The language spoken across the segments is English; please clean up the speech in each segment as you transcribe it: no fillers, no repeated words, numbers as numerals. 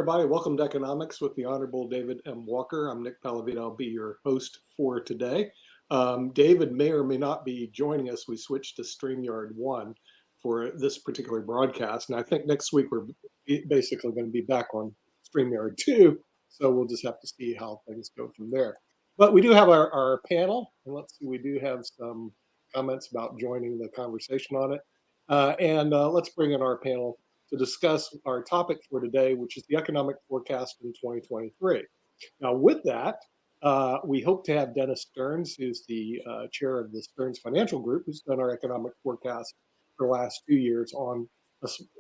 everybody. Welcome to Economics with the Honorable David M. Walker. I'm Nick Palavita. I'll be your host for today. David may or may not be joining us. We switched to StreamYard 1 for this particular broadcast. And I think next week we're basically going to be back on StreamYard 2. So we'll just have to see how things go from there. But we do have our panel. And let's see, we do have some comments about joining the conversation on it. Let's bring in our panel to discuss our topic for today, which is the economic forecast in 2023. Now, with that, we hope to have Dennis Stearns, who's the chair of the Stearns Financial Group, who's done our economic forecast for the last 2 years on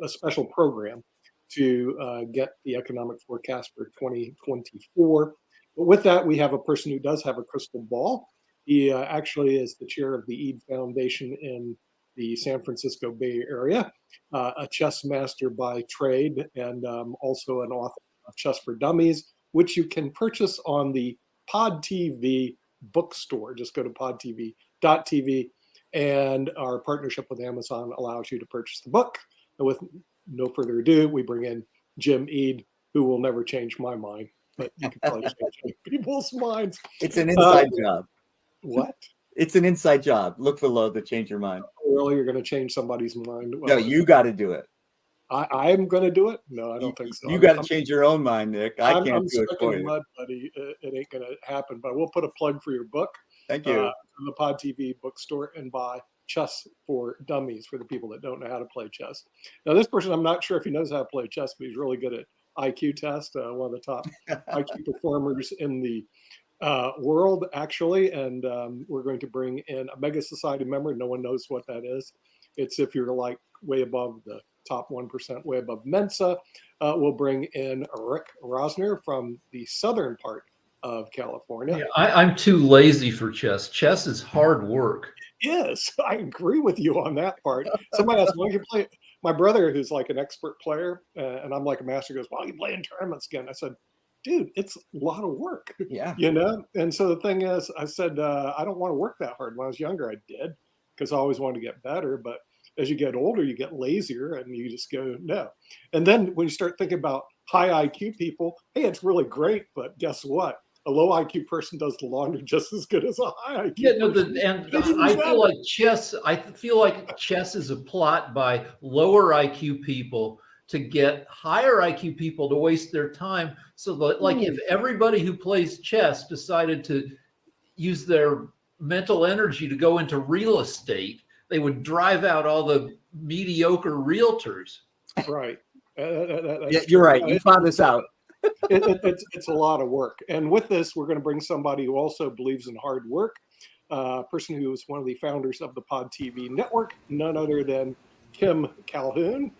a special program to get the economic forecast for 2024. But with that, we have a person who does have a crystal ball. He actually is the chair of the Eid Foundation in the San Francisco Bay Area, a chess master by trade, and also an author of Chess for Dummies, which you can purchase on the Pod TV bookstore. Just go to podtv.tv, and our partnership with Amazon allows you to purchase the book. And with no further ado, we bring in Jim Eid, who will never change my mind, but you can probably change people's minds. It's an inside job. What? It's an inside job. Look below to change your mind. Really, you're going to change somebody's mind? Well, no, you got to do it. I'm going to do it? No, I don't think so. You got to change your own mind, Nick. I can't do it for you. Mud, buddy. It ain't going to happen. But we'll put a plug for your book. Thank you. From the Pod TV bookstore, and buy Chess for Dummies for the people that don't know how to play chess. Now, this person, I'm not sure if he knows how to play chess, but he's really good at IQ test. One of the top IQ performers in the world, actually. And we're going to bring in a Mega Society member. No one knows what that is. It's if you're like way above the top 1%, way above Mensa. We'll bring in Rick Rosner from the southern part of California. Yeah, I'm too lazy for chess. Chess is hard work. Yes, I agree with you on that part. Somebody asked, why don't you play? My brother, who's like an expert player, and I'm like a master, goes, why don't you play in tournaments again? I said, dude, it's a lot of work. Yeah. You know? And so the thing is, I said, I don't want to work that hard. When I was younger, I did, because I always wanted to get better. But as you get older, you get lazier and you just go, no. And then when you start thinking about high IQ people, hey, it's really great, but guess what? A low IQ person does the laundry just as good as a high IQ. Yeah, no, person. I feel like chess is a plot by lower IQ people to get higher IQ people to waste their time. So that, like, if everybody who plays chess decided to use their mental energy to go into real estate, they would drive out all the mediocre realtors. Right. Yeah, you're right. You found this out. It's a lot of work. And with this, we're going to bring somebody who also believes in hard work, a person who is one of the founders of the Pod TV network, none other than Kim Calhoun.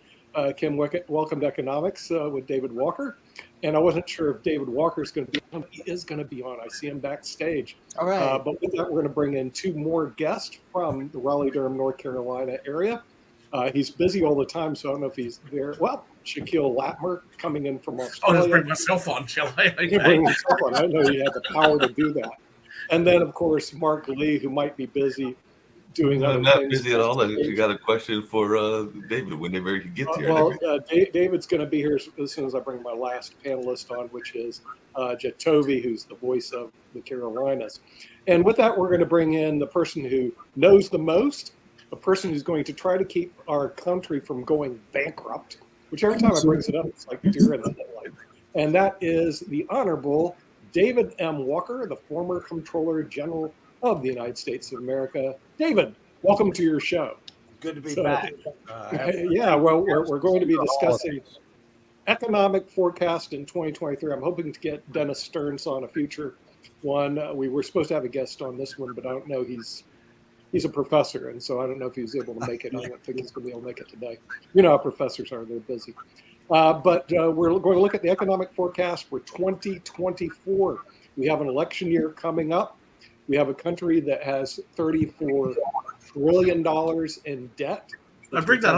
Kim, welcome to Economics with David Walker. And I wasn't sure if David Walker is going to be on. He is going to be on. I see him backstage. All right. But with that, we're going to bring in two more guests from the Raleigh-Durham, North Carolina area. He's busy all the time, so I don't know if he's there. Well, Shaquille Latmer coming in from Australia. I'll just bring myself on, shall I? Okay. Bring myself on. I didn't know you had the power to do that. And then, of course, Mark Lee, who might be busy doing other I'm not things. busy at all. If you got a question for David, whenever he gets here. Well, David's going to be here as soon as I bring my last panelist on, which is Jatovi, who's the voice of the Carolinas. And with that, we're going to bring in the person who knows the most, a person who's going to try to keep our country from going bankrupt, which every time I brings it up, it's like deer in the headlight. And that is the Honorable David M. Walker, the former Comptroller General of the United States of America. David, welcome to your show. Good to be back. Yeah, well, we're going to be discussing economic forecast in 2023. I'm hoping to get Dennis Stearns on a future one. We were supposed to have a guest on this one, but I don't know. He's a professor, and so I don't know if he was able to make it. I don't think he's going to be able to make it today. You know how professors are; they're busy. But we're going to look at the economic forecast for 2024. We have an election year coming up. We have a country that has $34 trillion in debt. Bring that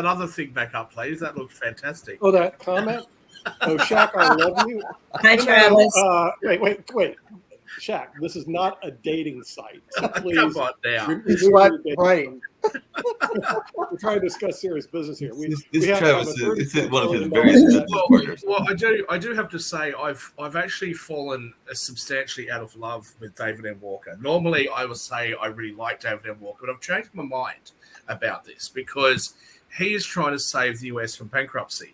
other thing back up, please. That looks fantastic. Oh, that comment? Oh, Shaq, I love you. Hi, Travis. Wait. Shaq, this is not a dating site. So please, Come on now. Right. We're trying to discuss serious business here. It's have Travis. a It's one of his $34 various billion business partners. Well, I do have to say I've actually fallen substantially out of love with David M. Walker. Normally, I would say I really like David M. Walker, but I've changed my mind about this because he is trying to save the US from bankruptcy,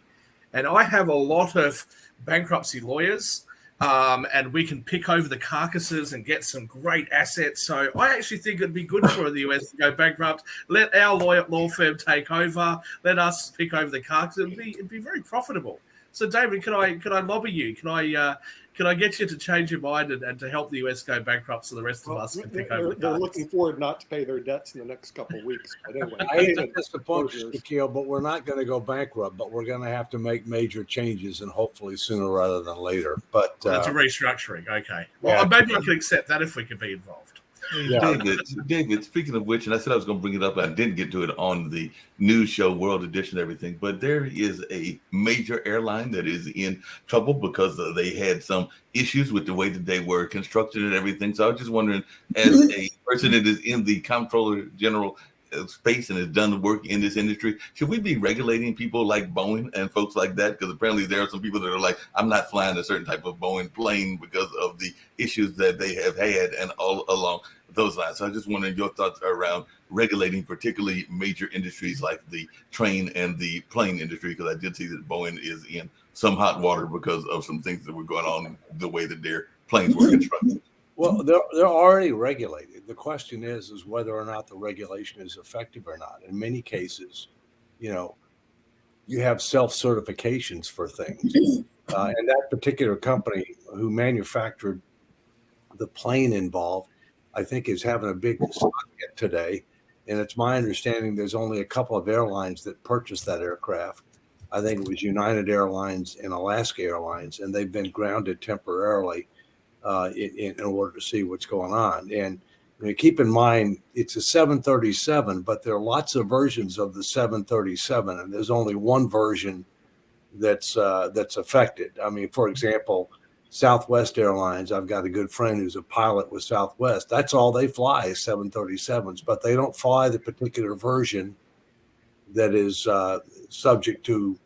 and I have a lot of bankruptcy lawyers. And we can pick over the carcasses and get some great assets. So I actually think it'd be good for the US to go bankrupt. Let our law firm take over. Let us pick over the carcasses. It'd be very profitable. So David, can I lobby you? Can I get you to change your mind and to help the US go bankrupt so the rest of us can pick over the They're carcasses? looking forward not to pay their debts in the next couple of weeks. But anyway, I hate to disappoint you, Shaquille, but we're not going to go bankrupt, but we're going to have to make major changes and hopefully sooner rather than later. But That's a restructuring. Okay. Well, maybe I can accept that if we could be involved. yeah. David, speaking of which, and I said I was going to bring it up, I didn't get to it on the news show, World Edition, everything, but there is a major airline that is in trouble because they had some issues with the way that they were constructed and everything. So I was just wondering, as a person that is in the Comptroller General space and has done the work in this industry, should we be regulating people like Boeing and folks like that? Because apparently there are some people that are like, I'm not flying a certain type of Boeing plane because of the issues that they have had and all along those lines. So I just wondering your thoughts around regulating particularly major industries like the train and the plane industry, because I did see that Boeing is in some hot water because of some things that were going on the way that their planes were constructed. Well, they're already regulated. The question is whether or not the regulation is effective or not. In many cases, you have self-certifications for things. And that particular company who manufactured the plane involved, I think, is having a big stock hit today. And it's my understanding there's only a couple of airlines that purchased that aircraft. I think it was United Airlines and Alaska Airlines, and they've been grounded temporarily in order to see what's going on. And keep in mind, it's a 737, but there are lots of versions of the 737, and there's only one version that's affected. I mean, for example, Southwest Airlines, I've got a good friend who's a pilot with Southwest. That's all they fly is 737s, but they don't fly the particular version that is subject to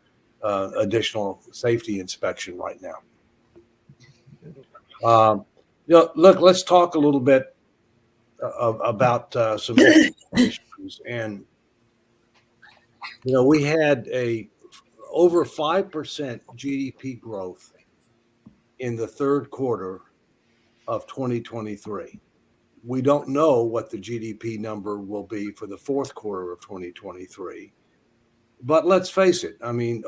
additional safety inspection right now. Look, let's talk a little bit about some issues. And, we had over 5% GDP growth in the third quarter of 2023. We don't know what the GDP number will be for the fourth quarter of 2023. But let's face it, I mean,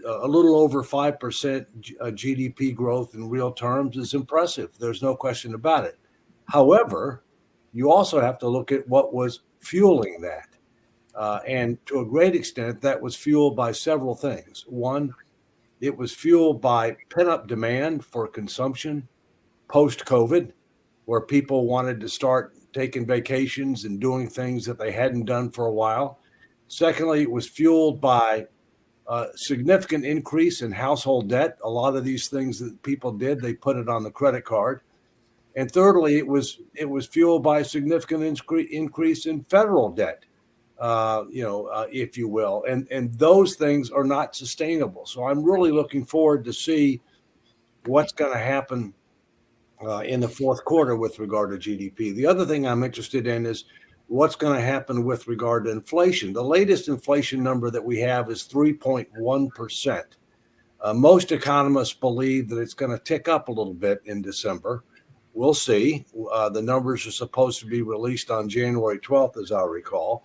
a little over 5% GDP growth in real terms is impressive. There's no question about it. However, you also have to look at what was fueling that. And to a great extent, that was fueled by several things. One, it was fueled by pent-up demand for consumption post-COVID, where people wanted to start taking vacations and doing things that they hadn't done for a while. Secondly, it was fueled by a significant increase in household debt. A lot of these things that people did, they put it on the credit card. And thirdly, it was fueled by a significant increase in federal debt, if you will. And those things are not sustainable. So I'm really looking forward to see what's going to happen in the fourth quarter with regard to GDP. The other thing I'm interested in is what's going to happen with regard to inflation. The latest inflation number that we have is 3.1%. Most economists believe that it's going to tick up a little bit in December. We'll see. The numbers are supposed to be released on January 12th, as I recall.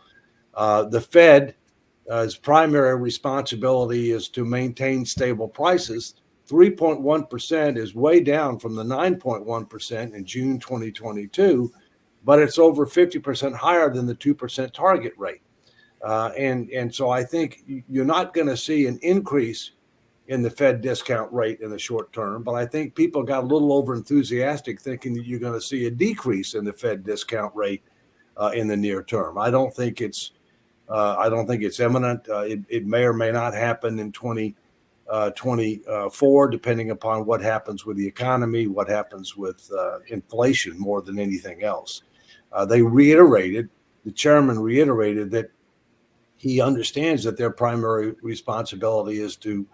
The Fed's primary responsibility is to maintain stable prices. 3.1% is way down from the 9.1% in June 2022, but it's over 50% higher than the 2% target rate. And so I think you're not going to see an increase in the Fed discount rate in the short term, but I think people got a little over enthusiastic thinking that you're going to see a decrease in the Fed discount rate in the near term. I don't think it's imminent. It may or may not happen in 2024, depending upon what happens with the economy, what happens with inflation more than anything else. The chairman reiterated that he understands that their primary responsibility is to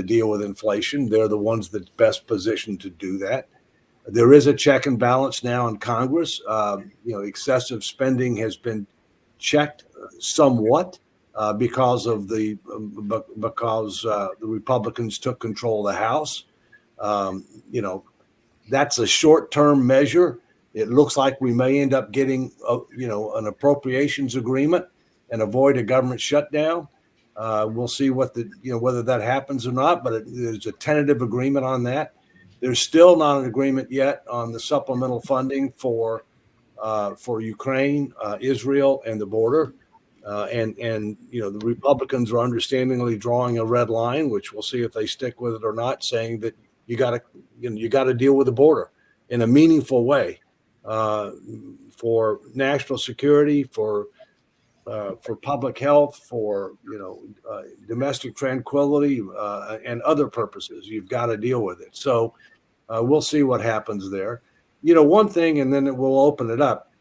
deal with inflation. They're the ones that's best positioned to do that. There is a check and balance now in Congress. Excessive spending has been checked somewhat because the Republicans took control of the House. That's a short-term measure. It looks like we may end up getting an appropriations agreement and avoid a government shutdown. We'll see whether that happens or not, but there's a tentative agreement on that. There's still not an agreement yet on the supplemental funding for Ukraine, Israel, and the border. The Republicans are understandingly drawing a red line, which we'll see if they stick with it or not, saying that you got to deal with the border in a meaningful way for national security, for public health, for domestic tranquility, and other purposes. You've got to deal with it. So we'll see what happens there. One thing, and then we'll open it up.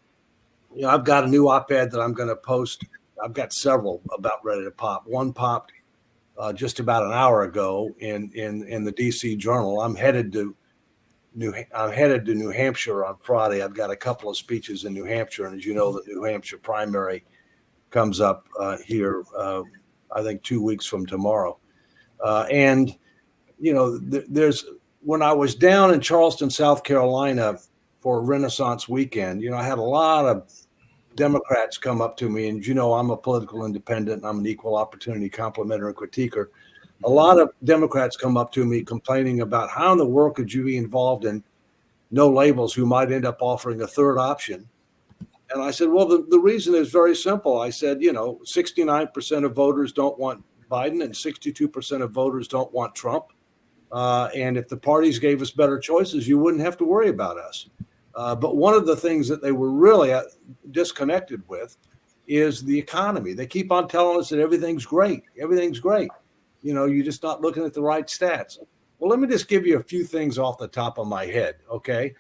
I've got a new op-ed that I'm going to post. I've got several about ready to pop. One popped just about an hour ago in the DC Journal. I'm headed to New Hampshire on Friday. I've got a couple of speeches in New Hampshire, and as you know, the New Hampshire primary comes up here, I think 2 weeks from tomorrow. There's when I was down in Charleston, South Carolina for Renaissance weekend, I had a lot of Democrats come up to me, and I'm a political independent. I'm an equal opportunity complimenter and critiquer. A lot of Democrats come up to me complaining about how in the world could you be involved in no labels who might end up offering a third option. And I said, well, the reason is very simple. I said, 69% of voters don't want Biden and 62% of voters don't want Trump. And if the parties gave us better choices, you wouldn't have to worry about us. But one of the things that they were really disconnected with is the economy. They keep on telling us that everything's great. Everything's great. You're just not looking at the right stats. Well, let me just give you a few things off the top of my head, okay?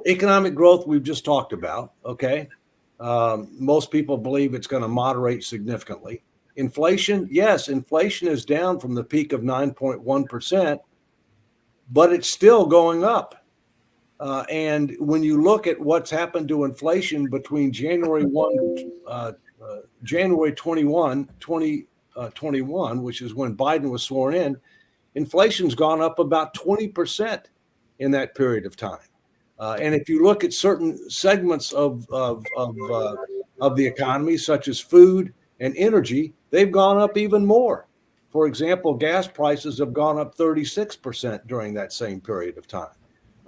Economic growth we've just talked about, okay? Most people believe it's going to moderate significantly. Inflation, yes, inflation is down from the peak of 9.1%, but it's still going up. And when you look at what's happened to inflation between January 2021, which is when Biden was sworn in, inflation's gone up about 20% in that period of time. And if you look at certain segments of the economy, such as food and energy, they've gone up even more. For example, gas prices have gone up 36% during that same period of time.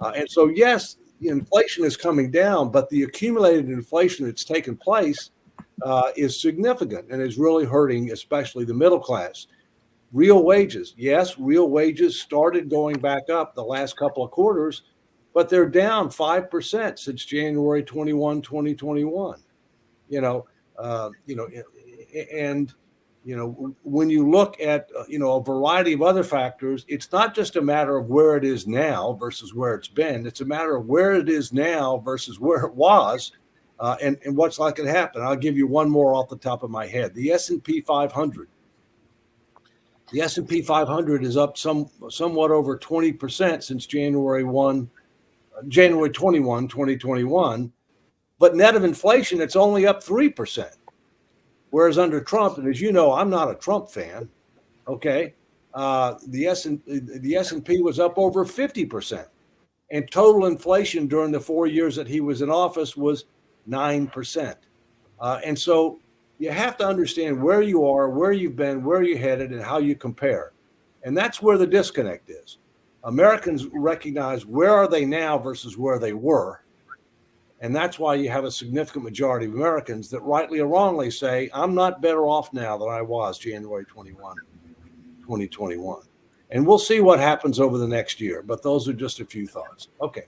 And so, yes, inflation is coming down, but the accumulated inflation that's taken place is significant and is really hurting, especially the middle class. Real wages, yes, real wages started going back up the last couple of quarters, but they're down 5% since January 21, 2021. When you look at, a variety of other factors, it's not just a matter of where it is now versus where it's been. It's a matter of where it is now versus where it was and what's likely to happen. I'll give you one more off the top of my head. The S&P 500. The S&P 500 is up somewhat over 20% since January 21, 2021. But net of inflation, it's only up 3%. Whereas under Trump, and as you know, I'm not a Trump fan, okay, the S&P was up over 50%. And total inflation during the 4 years that he was in office was 9%. And so you have to understand where you are, where you've been, where you're headed, and how you compare. And that's where the disconnect is. Americans recognize where are they now versus where they were. And that's why you have a significant majority of Americans that rightly or wrongly say, I'm not better off now than I was January 21, 2021. And we'll see what happens over the next year. But those are just a few thoughts. Okay.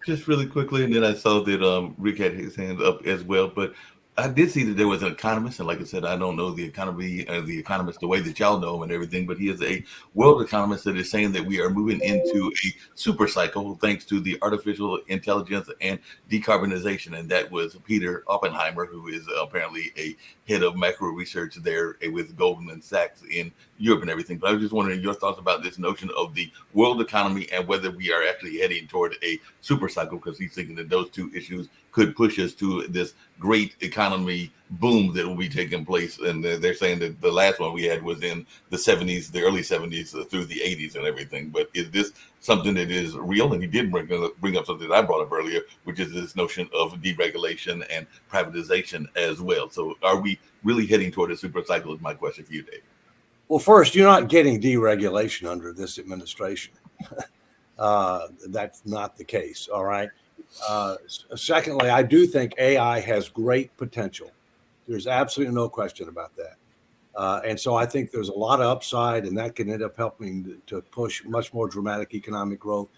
Just really quickly, and then I saw that Rick had his hand up as well. But I did see that there was an economist, and like I said, I don't know the economy, the economist the way that y'all know him and everything, but he is a world economist that is saying that we are moving into a super cycle thanks to the artificial intelligence and decarbonization. And that was Peter Oppenheimer, who is apparently a head of macro research there with Goldman Sachs in Europe and everything. But I was just wondering your thoughts about this notion of the world economy and whether we are actually heading toward a super cycle, because he's thinking that those two issues could push us to this great economy boom that will be taking place. And they're saying that the last one we had was in the 70s, the early 70s through the 80s and everything. But is this something that is real? And he did bring up something that I brought up earlier, which is this notion of deregulation and privatization as well. So are we really heading toward a super cycle is my question for you, Dave. Well, first, you're not getting deregulation under this administration. That's not the case. All right. Secondly, I do think AI has great potential. There's absolutely no question about that. And so I think there's a lot of upside, and that can end up helping to push much more dramatic economic growth,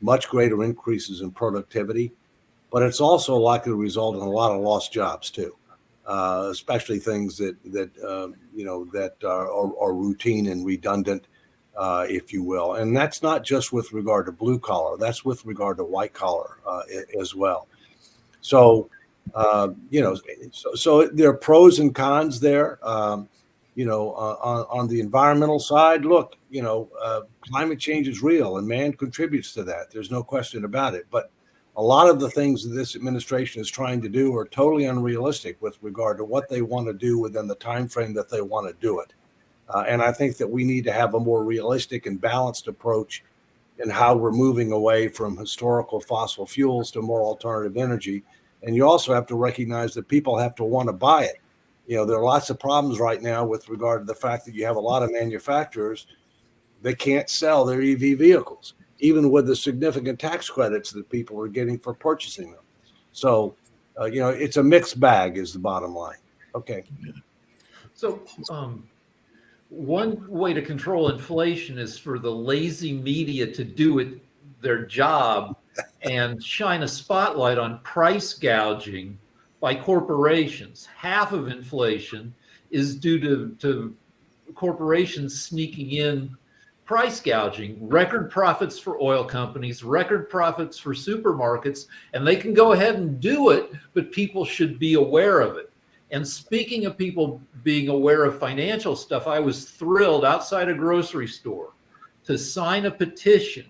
much greater increases in productivity. But it's also likely to result in a lot of lost jobs too, especially things that are routine and redundant, if you will. And that's not just with regard to blue collar, that's with regard to white collar as well. So, so there are pros and cons there. On the environmental side, look, climate change is real and man contributes to that. There's no question about it. But a lot of the things that this administration is trying to do are totally unrealistic with regard to what they want to do within the time frame that they want to do it. And I think that we need to have a more realistic and balanced approach in how we're moving away from historical fossil fuels to more alternative energy. And you also have to recognize that people have to want to buy it. There are lots of problems right now with regard to the fact that you have a lot of manufacturers that can't sell their EV vehicles, even with the significant tax credits that people are getting for purchasing them. So, it's a mixed bag is the bottom line. Okay. So, one way to control inflation is for the lazy media to do their job and shine a spotlight on price gouging by corporations. Half of inflation is due to corporations sneaking in price gouging, record profits for oil companies, record profits for supermarkets, and they can go ahead and do it, but people should be aware of it. And speaking of people being aware of financial stuff, I was thrilled outside a grocery store to sign a petition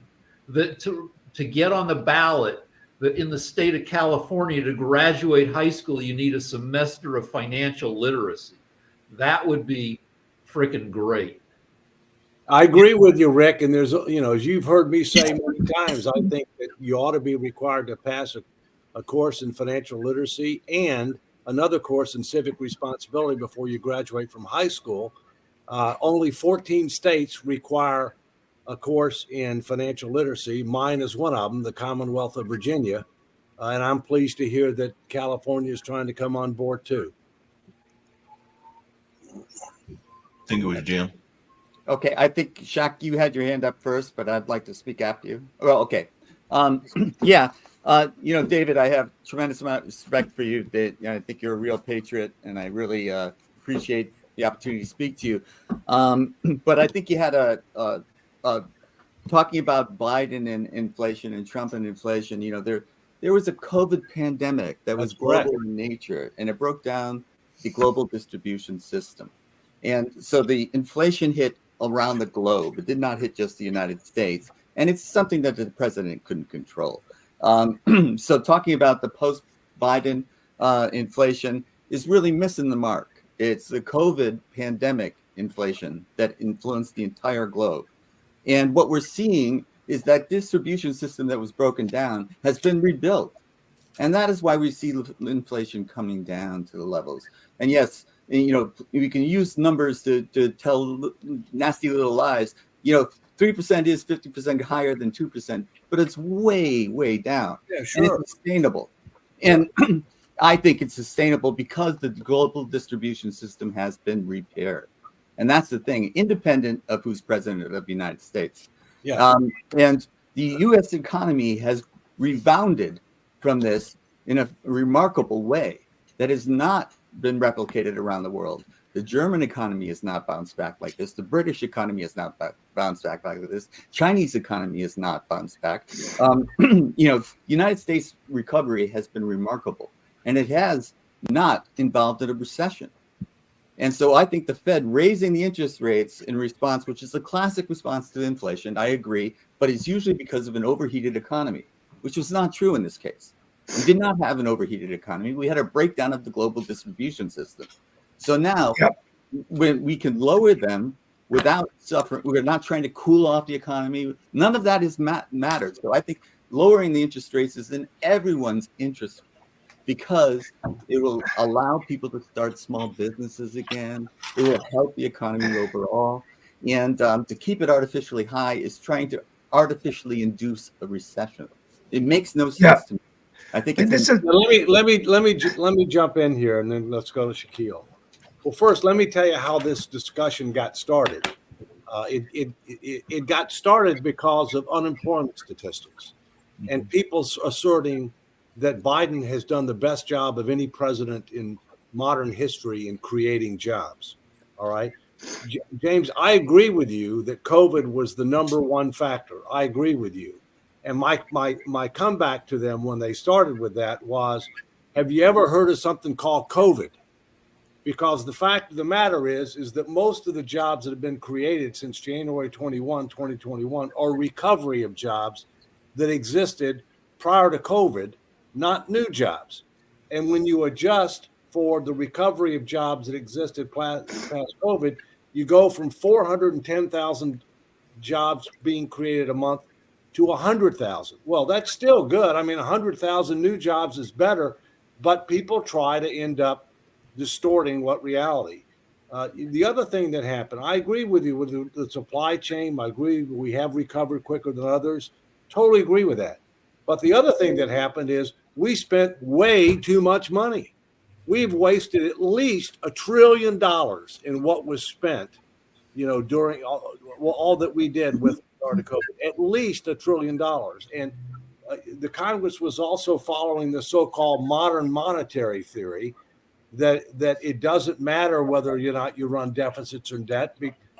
that to get on the ballot that in the state of California, to graduate high school, you need a semester of financial literacy. That would be freaking great. I agree with you, Rick. And there's, as you've heard me say many times, I think that you ought to be required to pass a course in financial literacy and another course in civic responsibility before you graduate from high school. Only 14 states require a course in financial literacy. Mine is one of them, the Commonwealth of Virginia. And I'm pleased to hear that California is trying to come on board too. I think it was Jim. Okay, I think, Shaq, you had your hand up first, but I'd like to speak after you. Well, okay. David, I have tremendous amount of respect for you. I think you're a real patriot, and I really appreciate the opportunity to speak to you. But I think you had talking about Biden and inflation and Trump and inflation. There was a COVID pandemic that was global in nature, and it broke down the global distribution system. And so the inflation hit around the globe. It did not hit just the United States. And it's something that the president couldn't control. So talking about the post-Biden inflation is really missing the mark. It's the COVID pandemic inflation that influenced the entire globe. And what we're seeing is that distribution system that was broken down has been rebuilt. And that is why we see inflation coming down to the levels. And yes, we can use numbers to tell nasty little lies. 3% is 50% higher than 2%, but it's way, way down. Yeah, sure. And it's sustainable. And I think it's sustainable because the global distribution system has been repaired. And that's the thing, independent of who's president of the United States. Yeah. And the U.S. economy has rebounded from this in a remarkable way. that has not been replicated around the world. The German economy has not bounced back like this. The British economy has not bounced back like this. Chinese economy has not bounced back. United States recovery has been remarkable, and it has not involved in a recession. And so I think the Fed raising the interest rates in response, which is a classic response to inflation, I agree, but it's usually because of an overheated economy, which was not true in this case. We did not have an overheated economy. We had a breakdown of the global distribution system. So now, when we can lower them without suffering, we're not trying to cool off the economy. None of that is mattered. So I think lowering the interest rates is in everyone's interest, because it will allow people to start small businesses again. It will help the economy overall. And to keep it artificially high is trying to artificially induce a recession. It makes no sense to me. I think it's let me jump in here, and then let's go to Shaquille. Well, first, let me tell you how this discussion got started. It got started because of unemployment statistics and people asserting that Biden has done the best job of any president in modern history in creating jobs. All right. James, I agree with you that COVID was the number one factor. I agree with you. And my comeback to them when they started with that was, have you ever heard of something called COVID? Because the fact of the matter is that most of the jobs that have been created since January 2021 are recovery of jobs that existed prior to COVID, not new jobs. And when you adjust for the recovery of jobs that existed past COVID, you go from 410,000 jobs being created a month to 100,000. Well, that's still good. I mean, 100,000 new jobs is better, but people try to end up distorting what reality. The other thing that happened, I agree with you with the supply chain. I agree we have recovered quicker than others. Totally agree with that. But the other thing that happened is we spent way too much money. We've wasted at least $1 trillion in what was spent, during all that we did with regard to COVID. At least $1 trillion. And the Congress was also following the so-called modern monetary theory that it doesn't matter whether or not you run deficits or debt,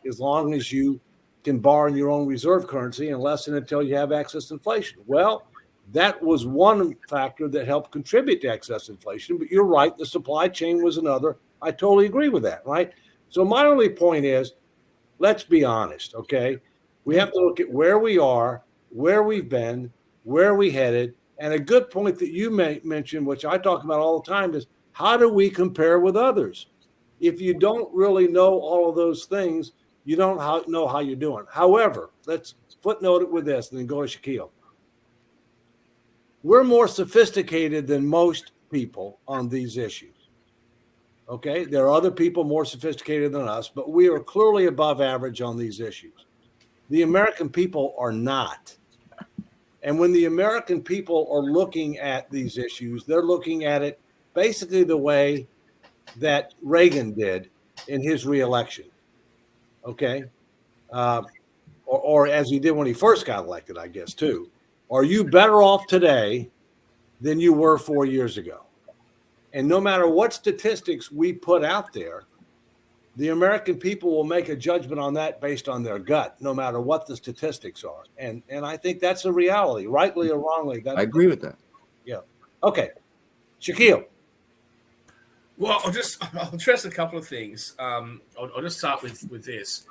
as long as you can borrow in your own reserve currency, unless and until you have excess inflation. Well, that was one factor that helped contribute to excess inflation. But you're right, the supply chain was another. I totally agree with that, right? So my only point is, let's be honest, okay? We have to look at where we are, where we've been, where we headed. And a good point that you mentioned, which I talk about all the time, is how do we compare with others? If you don't really know all of those things, you don't know how you're doing. However, let's footnote it with this and then go to Shaquille. We're more sophisticated than most people on these issues. Okay, there are other people more sophisticated than us, but we are clearly above average on these issues. The American people are not. And when the American people are looking at these issues, they're looking at it basically the way that Reagan did in his reelection. Okay, or as he did when he first got elected, I guess, too. Are you better off today than you were 4 years ago? And no matter what statistics we put out there, the American people will make a judgment on that based on their gut, no matter what the statistics are. And I think that's a reality, rightly or wrongly. I agree with that. Yeah. Okay. Shaquille. Well, I'll address a couple of things. I'll just start with this.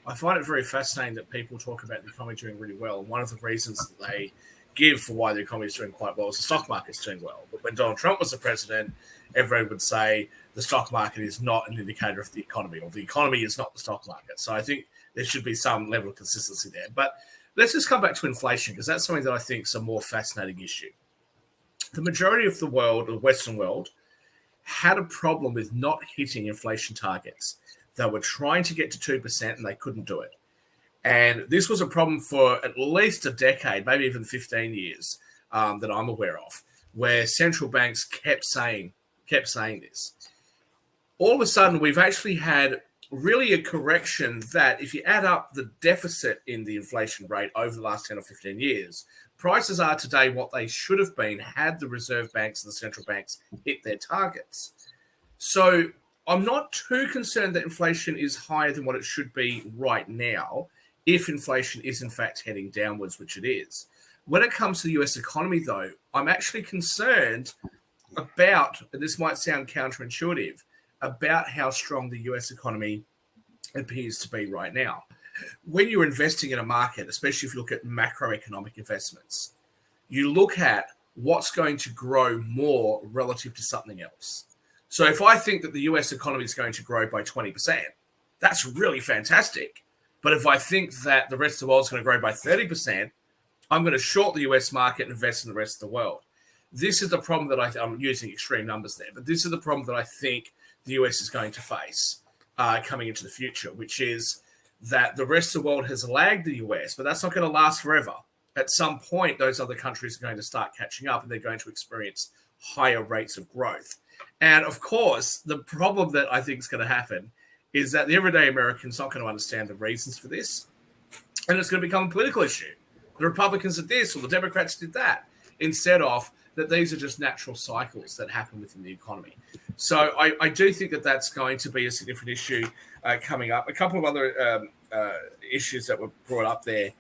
I find it very fascinating that people talk about the economy doing really well. And one of the reasons that they give for why the economy is doing quite well is the stock market's doing well. But when Donald Trump was the president, everyone would say the stock market is not an indicator of the economy, or the economy is not the stock market. So I think there should be some level of consistency there. But let's just come back to inflation, because that's something that I think is a more fascinating issue. The majority of the world, the Western world, had a problem with not hitting inflation targets. They were trying to get to 2% and they couldn't do it. And this was a problem for at least a decade, maybe even 15 years that I'm aware of, where central banks kept saying this. All of a sudden, we've actually had really a correction that if you add up the deficit in the inflation rate over the last 10 or 15 years, prices are today what they should have been had the reserve banks and the central banks hit their targets. So I'm not too concerned that inflation is higher than what it should be right now, if inflation is in fact heading downwards, which it is. When it comes to the US economy, though, I'm actually concerned about, and this might sound counterintuitive, about how strong the US economy appears to be right now. When you're investing in a market, especially if you look at macroeconomic investments, you look at what's going to grow more relative to something else. So if I think that the US economy is going to grow by 20%, that's really fantastic. But if I think that the rest of the world is going to grow by 30%, I'm going to short the US market and invest in the rest of the world. This is the problem that I'm using extreme numbers there, but this is the problem that I think the US is going to face coming into the future, which is that the rest of the world has lagged the US, but that's not going to last forever. At some point, those other countries are going to start catching up and they're going to experience higher rates of growth. And of course, the problem that I think is going to happen is that the everyday American's not going to understand the reasons for this. And it's going to become a political issue. The Republicans did this or the Democrats did that, instead of that these are just natural cycles that happen within the economy. So I do think that that's going to be a significant issue coming up. A couple of other issues that were brought up there.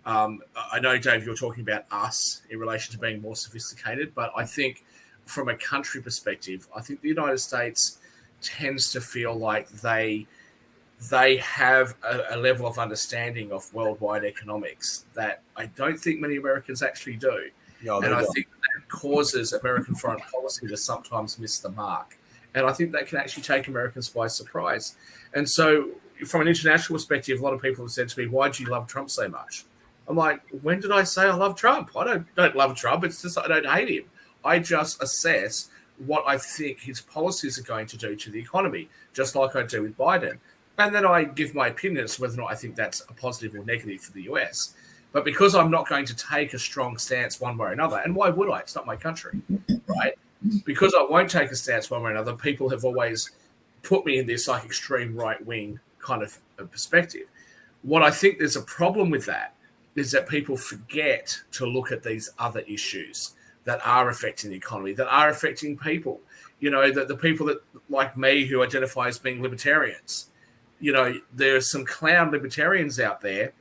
I know, Dave, you're talking about us in relation to being more sophisticated, but I think from a country perspective, I think the United States tends to feel like they have a level of understanding of worldwide economics that I don't think many Americans actually do. No, and I think that causes American foreign policy to sometimes miss the mark. And I think that can actually take Americans by surprise. And so from an international perspective, a lot of people have said to me, why do you love Trump so much? I'm like, when did I say I love Trump? I don't love Trump. It's just I don't hate him. I just assess what I think his policies are going to do to the economy, just like I do with Biden. And then I give my opinion as to whether or not I think that's a positive or negative for the US. But because I'm not going to take a strong stance one way or another, and why would I? It's not my country, right? Because I won't take a stance one way or another, people have always put me in this like extreme right-wing kind of perspective. What I think there's a problem with that is that people forget to look at these other issues that are affecting the economy, that are affecting people. You know, the people that, like me, who identify as being libertarians. You know, there are some clown libertarians out there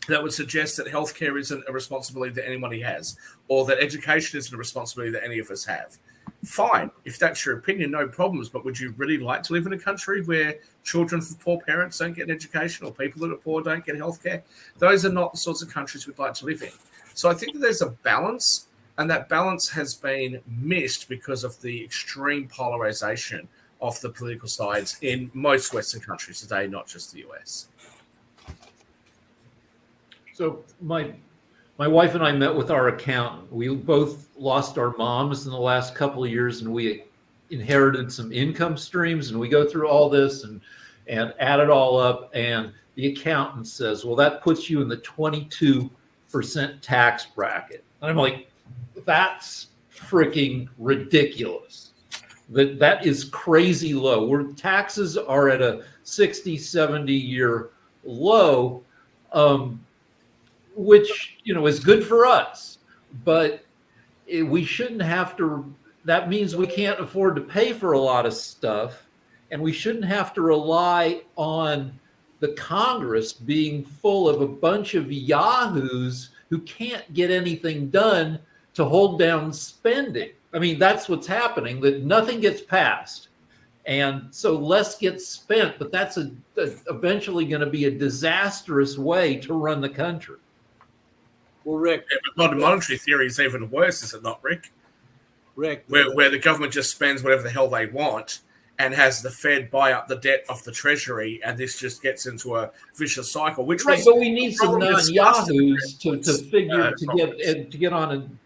that would suggest that healthcare isn't a responsibility that anybody has, or that education isn't a responsibility that any of us have. Fine, if that's your opinion, no problems. But would you really like to live in a country where children from poor parents don't get an education, or people that are poor don't get healthcare? Those are not the sorts of countries we'd like to live in. So I think that there's a balance, and that balance has been missed because of the extreme polarization of the political sides in most Western countries today, not just the US. So my wife and I met with our accountant. We both lost our moms in the last couple of years, and we inherited some income streams. And we go through all this and add it all up. And the accountant says, well, that puts you in the 22% tax bracket. And I'm like, that's freaking ridiculous. That is crazy low. Where taxes are at a 60, 70-year low, which, you know, is good for us, but we shouldn't have to. That means we can't afford to pay for a lot of stuff, and we shouldn't have to rely on the Congress being full of a bunch of yahoos who can't get anything done to hold down spending. I mean, that's what's happening, that nothing gets passed. And so less gets spent, but that's eventually going to be a disastrous way to run the country. Well, Rick, Yeah, but modern monetary theory is even worse, is it not, Rick? Rick, Where the government just spends whatever the hell they want and has the Fed buy up the debt of the Treasury, and this just gets into a vicious cycle. Which Right, was but we need some discussed in non-yahoos to get on and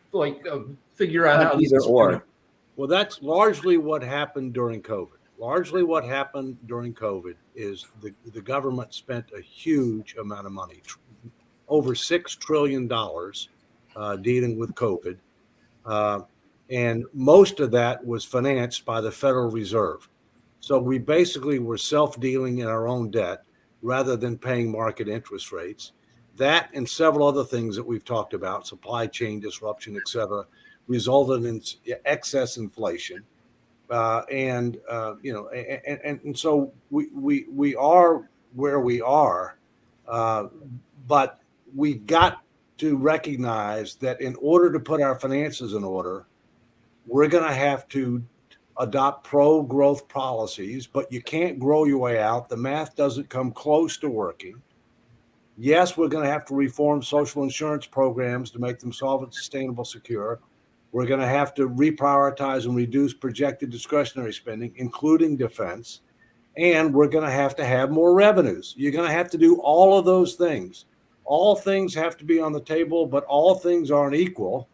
figure out how these Either or. well, that's largely what happened during COVID. Largely what happened during COVID is the government spent a huge amount of money, over $6 trillion dealing with COVID. And most of that was financed by the Federal Reserve. So we basically were self-dealing in our own debt rather than paying market interest rates. that and several other things that we've talked about, supply chain disruption, et cetera, resulted in excess inflation. And so we are where we are, but we've got to recognize that in order to put our finances in order, we're going to have to adopt pro-growth policies, but you can't grow your way out. The math doesn't come close to working. Yes, we're going to have to reform social insurance programs to make them solvent, sustainable, secure. We're going to have to reprioritize and reduce projected discretionary spending, including defense. And we're going to have more revenues. You're going to have to do all of those things. All things have to be on the table, but all things aren't equal.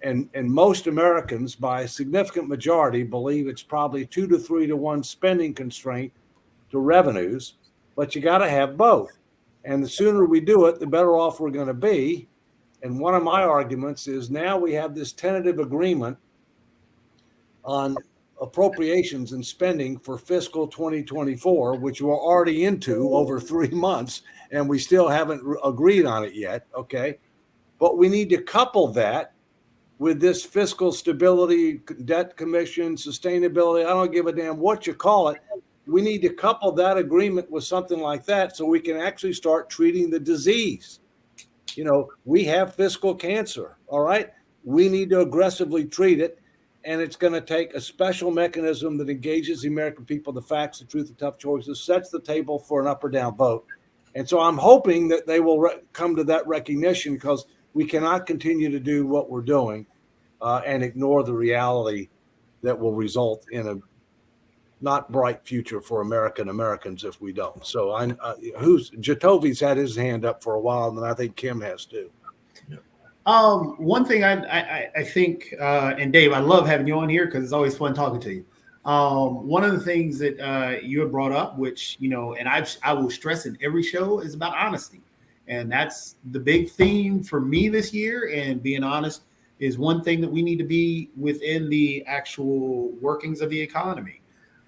And most Americans, by a significant majority, believe it's probably 2 to 3 to 1 spending constraint to revenues, but you got to have both. And the sooner we do it, the better off we're going to be. And one of my arguments is now we have this tentative agreement on appropriations and spending for fiscal 2024, which we're already into over 3 months, and we still haven't agreed on it yet. Okay. But we need to couple that with this fiscal stability, debt commission, sustainability. I don't give a damn what you call it. We need to couple that agreement with something like that so we can actually start treating the disease. We have fiscal cancer. All right. We need to aggressively treat it. And it's going to take a special mechanism that engages the American people, the facts, the truth, the tough choices, sets the table for an up or down vote. And so I'm hoping that they will come to that recognition, because we cannot continue to do what we're doing and ignore the reality that will result in a not bright future for Americans if we don't. So Jatovi's had his hand up for a while, and I think Kim has too. One thing I think, and Dave, I love having you on here because it's always fun talking to you. One of the things that you have brought up, which, and I will stress in every show, is about honesty. And that's the big theme for me this year. And being honest is one thing that we need to be within the actual workings of the economy.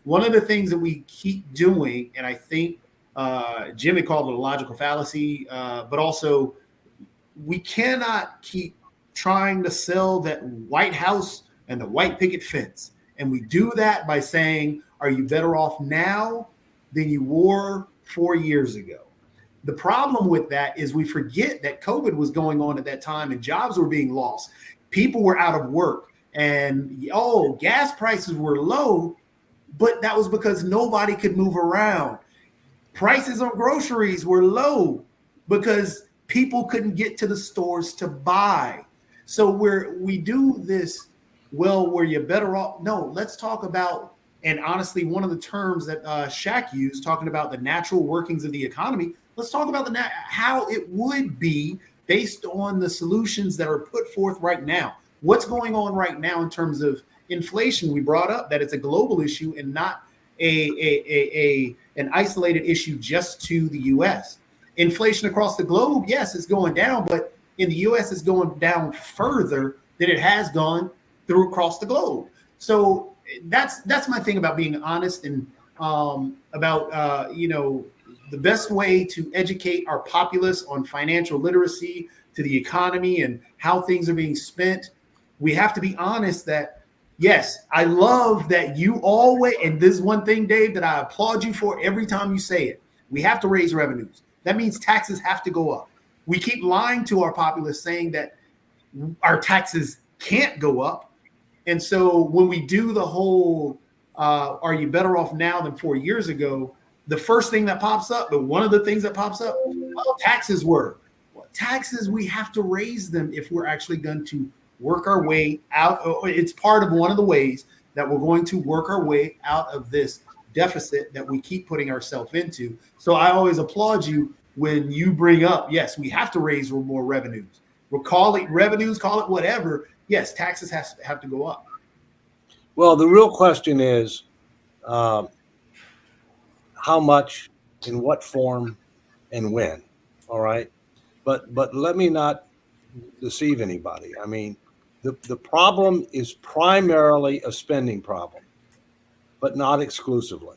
One of the things that we keep doing, and I think Jimmy called it a logical fallacy, but also we cannot keep trying to sell that White House and the white picket fence. And we do that by saying, are you better off now than you were 4 years ago? The problem with that is we forget that COVID was going on at that time and jobs were being lost. People were out of work and, gas prices were low, but that was because nobody could move around. Prices on groceries were low because people couldn't get to the stores to buy. So we do this, where you're better off. No, let's talk about, and honestly, one of the terms that Shaq used, talking about the natural workings of the economy, let's talk about how it would be based on the solutions that are put forth right now. What's going on right now in terms of inflation? We brought up that it's a global issue and not an isolated issue just to the U.S. Inflation across the globe, yes, it's going down, but in the U.S., it's going down further than it has gone through across the globe. So that's my thing about being honest and about the best way to educate our populace on financial literacy, to the economy and how things are being spent. We have to be honest that, yes, I love that you always, and this is one thing, Dave, that I applaud you for every time you say it. We have to raise revenues. That means taxes have to go up. We keep lying to our populace saying that our taxes can't go up. And so when we do the whole, are you better off now than 4 years ago? The first thing that pops up, but one of the things that pops up, taxes were. Well, taxes, we have to raise them if we're actually going to work our way out. It's part of one of the ways that we're going to work our way out of this deficit that we keep putting ourselves into. So I always applaud you when you bring up, yes, we have to raise more revenues. We'll call it revenues, call it whatever. Yes, taxes have to go up. Well, the real question is how much, in what form, and when. All right. But let me not deceive anybody. I mean, the problem is primarily a spending problem, but not exclusively.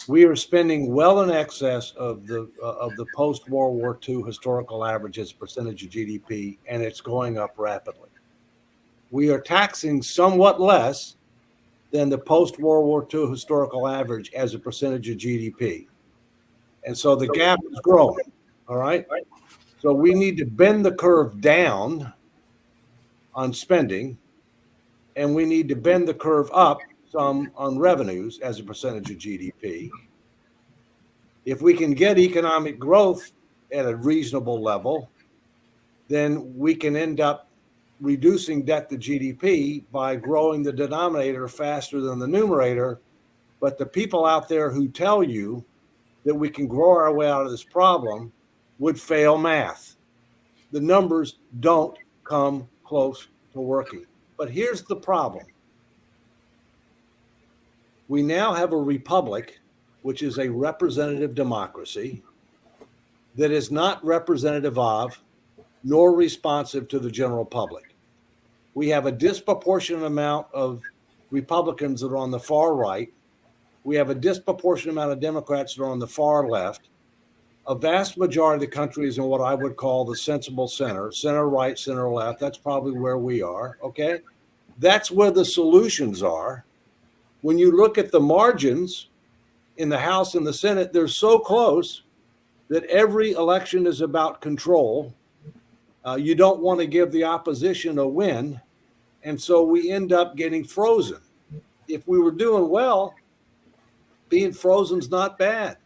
We are spending well in excess of the post-World War II historical average as a percentage of GDP, and it's going up rapidly. We are taxing somewhat less than the post-World War II historical average as a percentage of GDP. And so the gap is growing, all right? So we need to bend the curve down on spending, and we need to bend the curve up some on revenues as a percentage of GDP. If we can get economic growth at a reasonable level, then we can end up reducing debt to GDP by growing the denominator faster than the numerator. But the people out there who tell you that we can grow our way out of this problem would fail math. The numbers don't come close to working. But here's the problem. We now have a republic, which is a representative democracy, that is not representative of nor responsive to the general public. We have a disproportionate amount of Republicans that are on the far right. We have a disproportionate amount of Democrats that are on the far left. A vast majority of the country is in what I would call the sensible center, center right, center left. That's probably where we are, okay? That's where the solutions are. When you look at the margins in the House and the Senate, they're so close that every election is about control. You don't want to give the opposition a win, and so we end up getting frozen. If we were doing well, being frozen's not bad.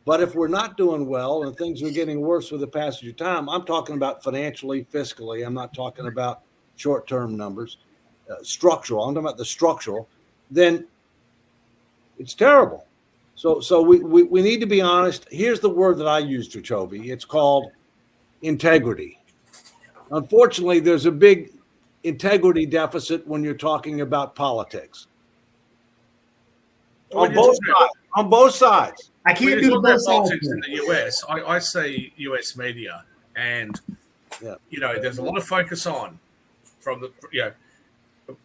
But if we're not doing well and things are getting worse with the passage of time, I'm talking about financially, fiscally. I'm not talking about short-term numbers, structural. I'm talking about the structural. Then it's terrible. So we need to be honest. Here's the word that I use, Chovy. It's called integrity. Unfortunately, there's a big integrity deficit when you're talking about politics. On both sides. I can't When do you the talk about both sides. politics in the US, I say US media, and there's a lot of focus on from the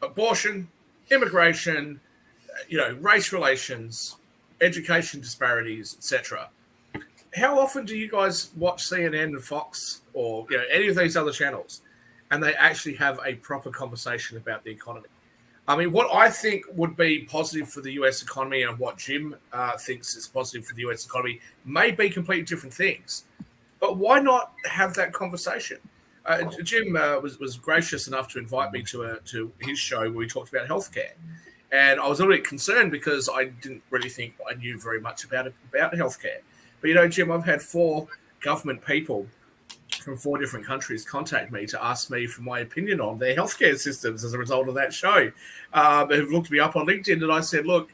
abortion, immigration, race relations, education disparities, etc. How often do you guys watch CNN and Fox or any of these other channels, and they actually have a proper conversation about the economy? I mean, what I think would be positive for the US economy and what Jim thinks is positive for the US economy may be completely different things. But why not have that conversation? Jim was gracious enough to invite me to his show where we talked about healthcare. And I was a little bit concerned because I didn't really think I knew very much about healthcare. But, Jim, I've had 4 government people from 4 different countries contact me to ask me for my opinion on their healthcare systems as a result of that show. They've looked me up on LinkedIn, and I said, look,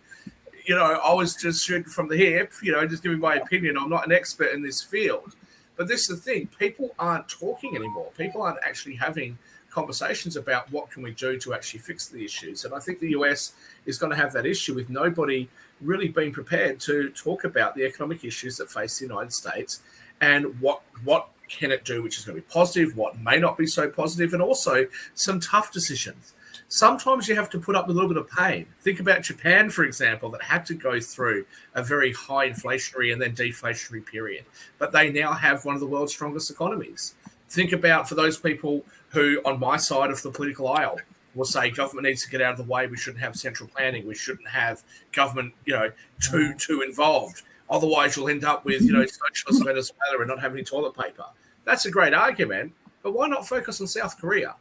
I was just shooting from the hip, just giving my opinion. I'm not an expert in this field. But this is the thing. People aren't talking anymore. People aren't actually having conversations about what can we do to actually fix the issues. And I think the US is going to have that issue with nobody really being prepared to talk about the economic issues that face the United States and what can it do, which is going to be positive, what may not be so positive, and also some tough decisions. Sometimes you have to put up with a little bit of pain. Think about Japan, for example, that had to go through a very high inflationary and then deflationary period, but they now have one of the world's strongest economies. Think about for those people who, on my side of the political aisle, will say government needs to get out of the way. We shouldn't have central planning. We shouldn't have government, too involved. Otherwise, you'll end up with, socialist Venezuela and not have any toilet paper. That's a great argument, but why not focus on South Korea?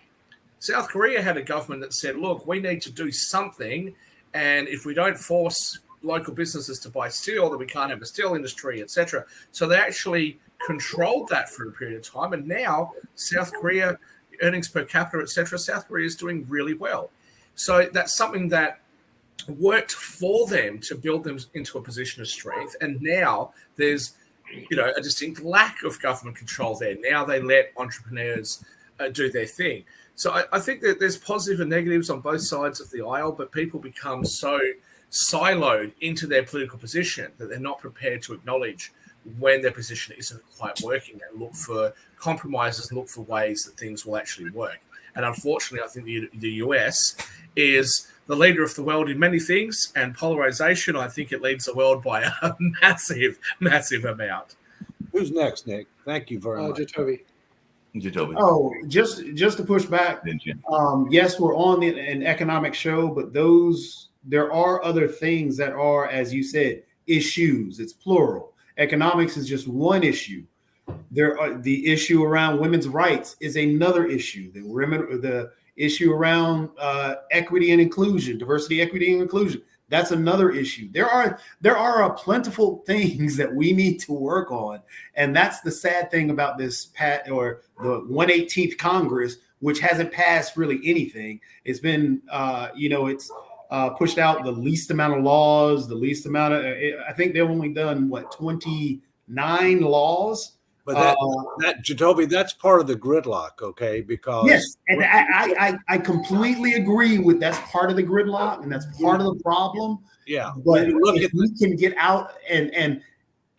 South Korea had a government that said, look, we need to do something, and if we don't force local businesses to buy steel, then we can't have a steel industry, etc. So they actually controlled that for a period of time, and now South Korea, earnings per capita, etc., South Korea is doing really well. So that's something that worked for them to build them into a position of strength, and now there's a distinct lack of government control there. Now they let entrepreneurs do their thing. So I think that there's positive and negatives on both sides of the aisle, but people become so siloed into their political position that they're not prepared to acknowledge when their position isn't quite working and look for compromises, look for ways that things will actually work. And unfortunately, I think the US is the leader of the world in many things, and polarization, I think it leads the world by a massive, massive amount. Who's next, Nick? Thank you very much. Jacoby. Jacoby. Oh, just to push back. Didn't you? Yes, we're on an economic show, but there are other things that are, as you said, issues. It's plural. Economics is just one issue. The issue around women's rights is another issue. The issue around equity and inclusion, diversity, equity, and inclusion. That's another issue. There are a plentiful things that we need to work on, and that's the sad thing about this the 118th Congress, which hasn't passed really anything. It's been, it's pushed out the least amount of laws, the least amount of. I think they've only done 29 laws. But that Jacoby, that's part of the gridlock, okay? Because yes, and I completely agree with that's part of the gridlock and that's part of the problem. yeah, But look if at we can get out and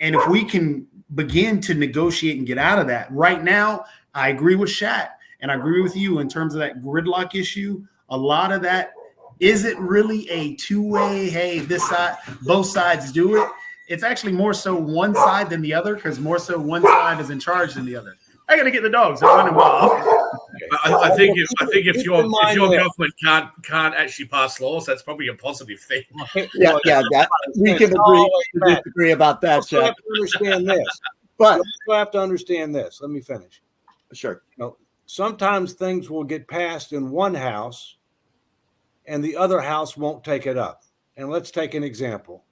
if we can begin to negotiate and get out of that right now, I agree with Shat and I agree with you in terms of that gridlock issue. A lot of that isn't really a two-way. Hey, this side, both sides do it. It's actually more so one side than the other because more so one side is in charge than the other. I gotta get the dogs. They're running wild. I think if your government can't actually pass laws, that's probably a positive thing. Yeah, that we can agree to disagree about that, You have Jack. to understand this. But You have to understand this. Let me finish. sure. Sometimes things will get passed in one house and the other house won't take it up. And let's take an example.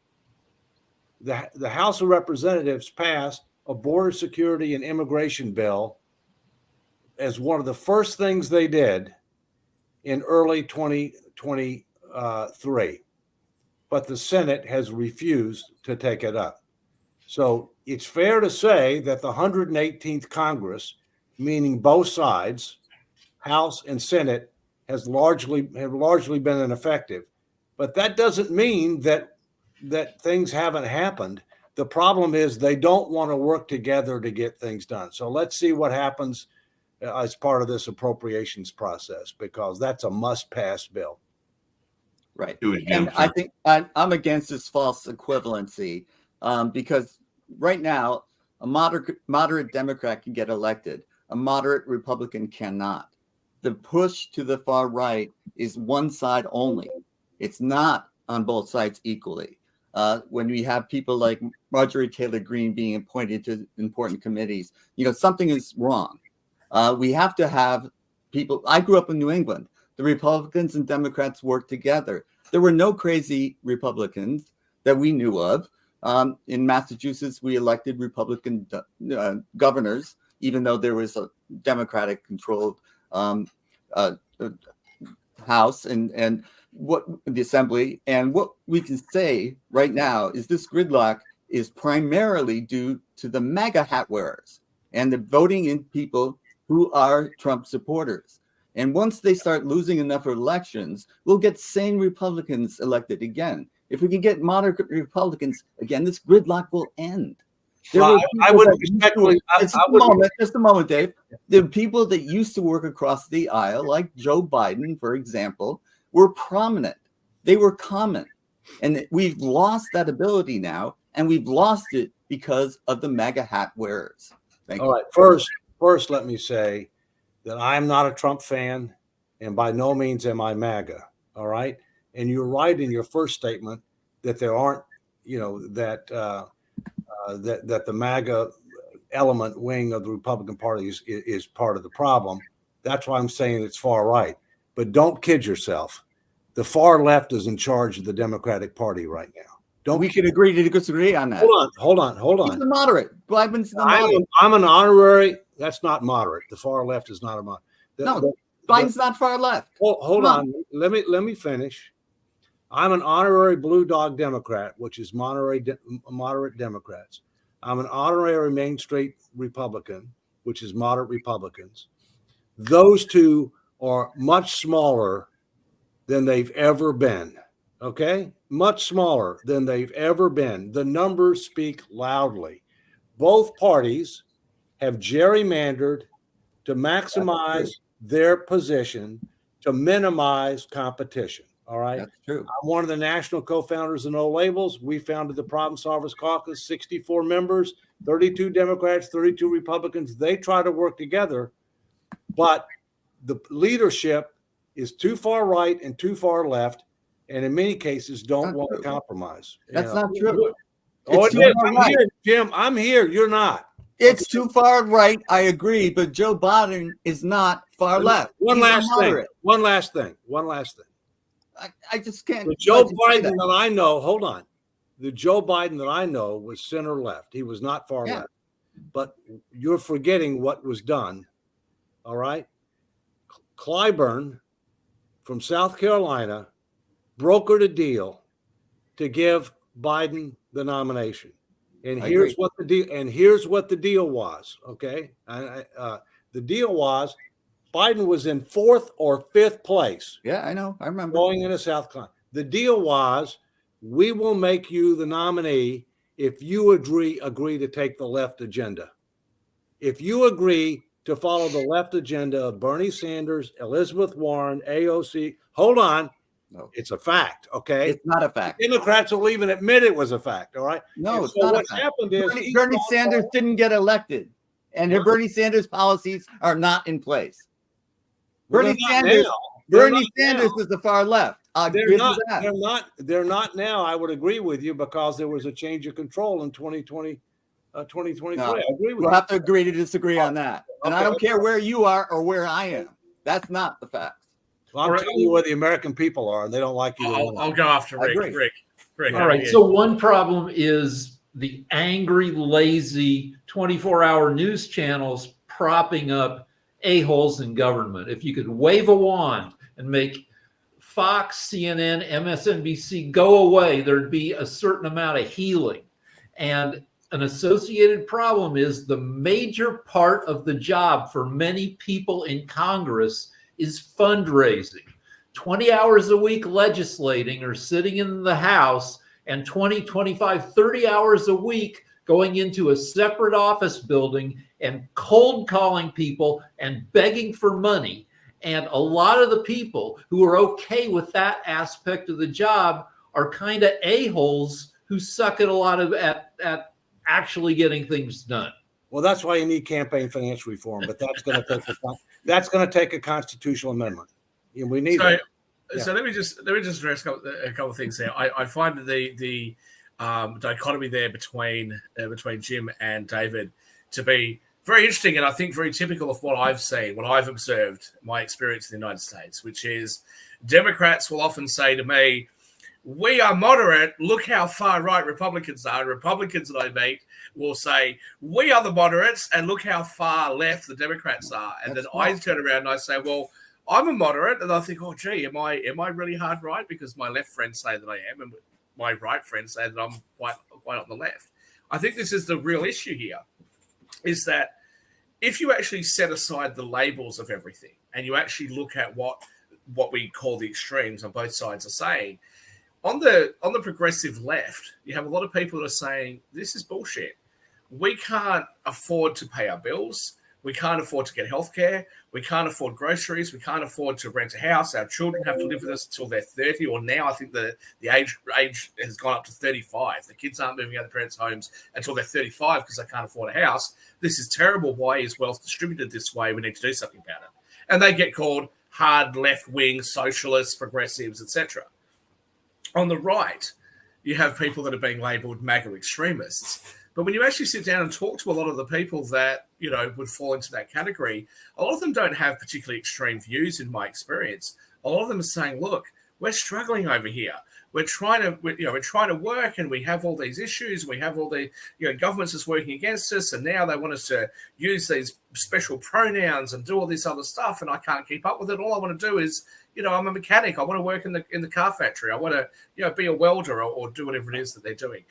The House of Representatives passed a border security and immigration bill as one of the first things they did in early 2023. But the Senate has refused to take it up. So it's fair to say that the 118th Congress, meaning both sides, House and Senate, have largely been ineffective. But that doesn't mean that things haven't happened. The problem is they don't want to work together to get things done. So let's see what happens as part of this appropriations process, because that's a must-pass bill. Right. It was And Jim I Trump. think I'm against this false equivalency because right now a moderate Democrat can get elected. A moderate Republican cannot. The push to the far right is one side only. It's not on both sides equally. When we have people like Marjorie Taylor Greene being appointed to important committees, something is wrong. We have to have people. I grew up in New England. The Republicans and Democrats worked together. There were no crazy Republicans that we knew of. In Massachusetts, we elected Republican governors, even though there was a Democratic-controlled House and what the Assembly. And what we can say right now is this gridlock is primarily due to the MAGA hat wearers and the voting in people who are Trump supporters. And once they start losing enough elections, we'll get sane Republicans elected again. If we can get moderate Republicans again, this gridlock will end. Just a moment, Dave. The people that used to work across the aisle, like Joe Biden, for example, were prominent. They were common. And we've lost that ability now, and we've lost it because of the MAGA hat wearers. Thank you. All right. First, let me say that I'm not a Trump fan, and by no means am I MAGA. All right. And you're right in your first statement that there aren't, that the MAGA element wing of the Republican Party is part of the problem. That's why I'm saying it's far right. But don't kid yourself. The far left is in charge of the Democratic Party right now. We can agree to disagree on that. Hold on. He's the moderate. Biden's the moderate. I'm an honorary. That's not moderate. The far left is not a moderate. No, Biden's not far left. Hold on. Let me finish. I'm an honorary Blue Dog Democrat, which is moderate Democrats. I'm an honorary Main Street Republican, which is moderate Republicans. Those two are much smaller than they've ever been. Okay? Much smaller than they've ever been. The numbers speak loudly. Both parties have gerrymandered to maximize their position, to minimize competition. All right. That's true. I'm one of the national co-founders of No Labels. We founded the Problem Solvers Caucus, 64 members, 32 Democrats, 32 Republicans. They try to work together, but the leadership is too far right and too far left, and in many cases don't Not want to true. compromise. That's You know? not true. Oh, It's it is. too far I'm right. here, Jim. I'm here. You're not. It's too far right. I agree, but Joe Biden is not far left. One He's a last thing. moderate. One last thing. One last thing. I just can't. The Joe let you say Biden that I know, hold on. The Joe Biden that I know was center left. He was not far Yeah. left. But you're forgetting what was done. All right. Clyburn from South Carolina brokered a deal to give Biden the nomination. And I here's agree. what the deal was. Okay. The deal was Biden was in 4th or 5th place Yeah, I know. I remember. going into South Carolina. The deal was we will make you the nominee if you agree to take the left agenda. If you agree to follow the left agenda of Bernie Sanders, Elizabeth Warren, AOC, hold on. No. It's a fact, okay? It's not a fact. Democrats will even admit it was a fact, all right? No, And it's so not a what fact. happened is Bernie Sanders didn't get elected, and Bernie Sanders' policies are not in place. Bernie Sanders is the far left. I'll give you that. They're not now. I would agree with you because there was a change of control in 2023. No, I agree with We'll you. have to agree to disagree on that. And I Okay. don't care where you are or where I am. That's not the fact. Well, I'm telling you where the American people are, and they don't like you. I'll go after I Rick. agree. Rick. All right. So one problem is the angry, lazy 24-hour news channels propping up a-holes in government. If you could wave a wand and make Fox, CNN, MSNBC go away, there'd be a certain amount of healing. And an associated problem is the major part of the job for many people in Congress is fundraising. 20 hours a week legislating or sitting in the House, and 20, 25, 30 hours a week going into a separate office building and cold calling people and begging for money. And a lot of the people who are okay with that aspect of the job are kind of a-holes who suck at a lot of at actually getting things done. Well, that's why you need campaign finance reform, but that's going to take a constitutional amendment. And we need it. So let me just address a couple of things there. I find the dichotomy there between Jim and David to be very interesting, and I think very typical of what I've seen, what I've observed, my experience in the United States, which is Democrats will often say to me, "We are moderate. Look how far right Republicans are." Republicans that I meet will say, "We are the moderates, and look how far left the Democrats are." And then I turn around and I say, "Well, I'm a moderate," and I think, "Oh, gee, am I really hard right?" Because my left friends say that I am, and my right friends say that I'm quite on the left. I think this is the real issue here, is that if you actually set aside the labels of everything and you actually look at what we call the extremes on both sides are saying, on the progressive left, you have a lot of people that are saying this is bullshit. We can't afford to pay our bills. We can't afford to get healthcare. We can't afford groceries. We can't afford to rent a house. Our children have to live with us until they're 30, or now I think the age has gone up to 35. The kids aren't moving out of their parents' homes until they're 35 because they can't afford a house. This is terrible. Why is wealth distributed this way? We need to do something about it. And they get called hard left-wing socialists, progressives, etc. On the right, you have people that are being labelled MAGA extremists. But when you actually sit down and talk to a lot of the people that, would fall into that category, a lot of them don't have particularly extreme views in my experience. A lot of them are saying, look, we're struggling over here. We're trying to work, and we have all these issues. We have all the, governments is working against us, and now they want us to use these special pronouns and do all this other stuff, and I can't keep up with it. All I want to do is, I'm a mechanic. I want to work in the car factory. I want to, be a welder or do whatever it is that they're doing.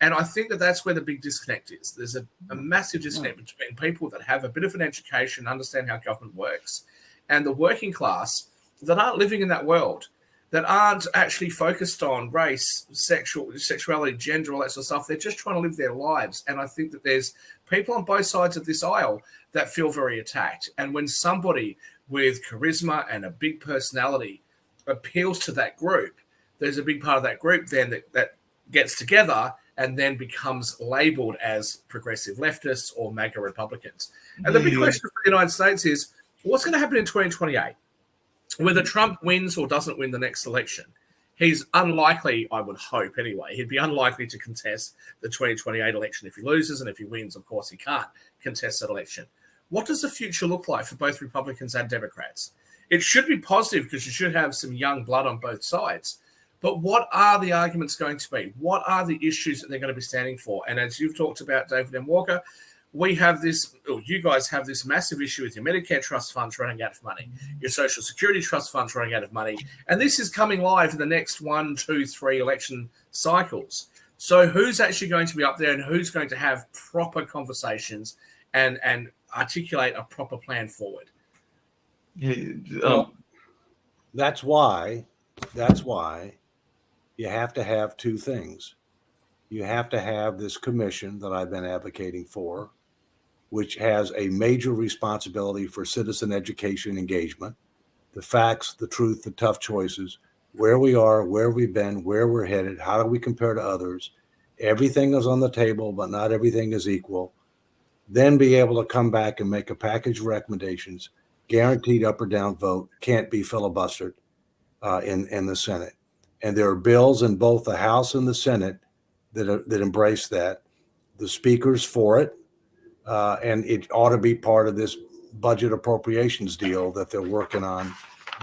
And I think that that's where the big disconnect is. There's a massive disconnect between people that have a bit of an education, understand how government works, and the working class that aren't living in that world, that aren't actually focused on race, sexuality, gender, all that sort of stuff. They're just trying to live their lives. And I think that there's people on both sides of this aisle that feel very attacked. And when somebody with charisma and a big personality appeals to that group, there's a big part of that group then that gets together and then becomes labeled as progressive leftists or MAGA Republicans. And the big question for the United States is, what's going to happen in 2028? Whether Trump wins or doesn't win the next election, he's unlikely, I would hope anyway, he'd be unlikely to contest the 2028 election if he loses, and if he wins, of course, he can't contest that election. What does the future look like for both Republicans and Democrats? It should be positive because you should have some young blood on both sides. But what are the arguments going to be? What are the issues that they're going to be standing for? And as you've talked about, David M. Walker, we have this, or you guys have this massive issue with your Medicare trust funds running out of money, your Social Security trust funds running out of money. And this is coming live in the next 1, 2, 3 election cycles. So who's actually going to be up there and who's going to have proper conversations and articulate a proper plan forward? That's why you have to have two things. You have to have this commission that I've been advocating for, which has a major responsibility for citizen education engagement, the facts, the truth, the tough choices, where we are, where we've been, where we're headed, how do we compare to others. Everything is on the table, but not everything is equal. Then be able to come back and make a package of recommendations, guaranteed up or down vote, can't be filibustered in the Senate. And there are bills in both the House and the Senate that embrace that. The speaker's for it, and it ought to be part of this budget appropriations deal that they're working on